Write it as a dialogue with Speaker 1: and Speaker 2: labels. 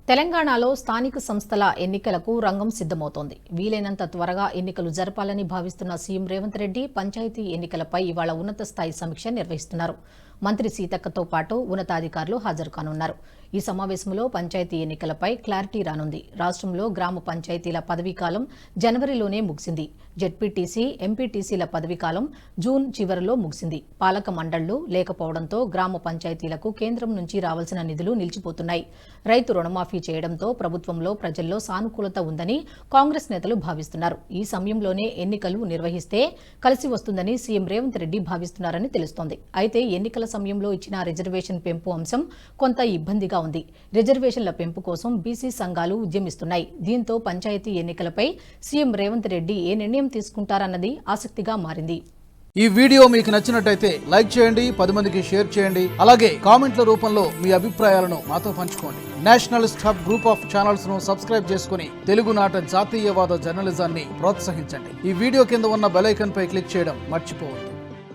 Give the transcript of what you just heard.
Speaker 1: తెలంగాణలో స్థానిక సంస్థల ఎన్నికలకు రంగం సిద్దమవుతోంది. వీలైనంత త్వరగా ఎన్నికలు జరపాలని భావిస్తున్న సీఎం రేవంత్ రెడ్డి పంచాయతీ ఎన్నికలపై ఇవాళ ఉన్నత స్థాయి సమీక్ష నిర్వహిస్తున్నారు. మంత్రి సీతక్కతో పాటు ఉన్నతాధికారులు హాజరు కానున్నారు. ఈ సమావేశంలో పంచాయతీ ఎన్నికలపై క్లారిటీ రానుంది. రాష్ట్రంలో గ్రామ పంచాయతీల పదవీకాలం జనవరిలోనే ముగిసింది. జెడ్పీటీసీ, ఎంపీటీసీల పదవీకాలం జూన్ చివరిలో ముగిసింది. పాలక మండళ్లు లేకపోవడంతో గ్రామ పంచాయతీలకు కేంద్రం నుంచి రావాల్సిన నిధులు నిలిచిపోతున్నాయి. రైతు రుణమాఫీ చేయడంతో ప్రభుత్వంలో ప్రజల్లో సానుకూలత ఉందని కాంగ్రెస్ నేతలు భావిస్తున్నారు. ఈ సమయంలోనే ఎన్నికలు నిర్వహిస్తే కలిసి వస్తుందని సీఎం రేవంత్ రెడ్డి భావిస్తున్నారని తెలుస్తోంది. అయితే ఎన్నికల సమయంలో ఇచ్చిన రిజర్వేషన్ పెంపు అంశం కొంత ఇబ్బందిగా ఉంది. రిజర్వేషన్ల పెంపు కోసం బీసీ సంఘాలు ఉద్యమిస్తున్నాయి. దీంతో పంచాయతీ ఎన్నికలపై సీఎం రేవంత్ రెడ్డి ఏ నిర్ణయం తీసుకుంటారన్నది ఆసక్తిగా మారింది.
Speaker 2: ఈ వీడియో మీకు నచ్చినట్టయితే లైక్ చేయండి, 10 మందికి షేర్ చేయండి. అలాగే కామెంట్ల రూపంలో మీ అభిప్రాయాలను మాతో పంచుకోండి. Nationalist hub group of channels ను సబ్స్క్రైబ్ చేసుకుని తెలుగునాట జాతీయవాద జర్నలిజాన్ని ప్రోత్సహించండి. ఈ వీడియో కింద ఉన్న బెల్ ఐకాన్ పై క్లిక్ చేయడం మర్చిపోవద్దు.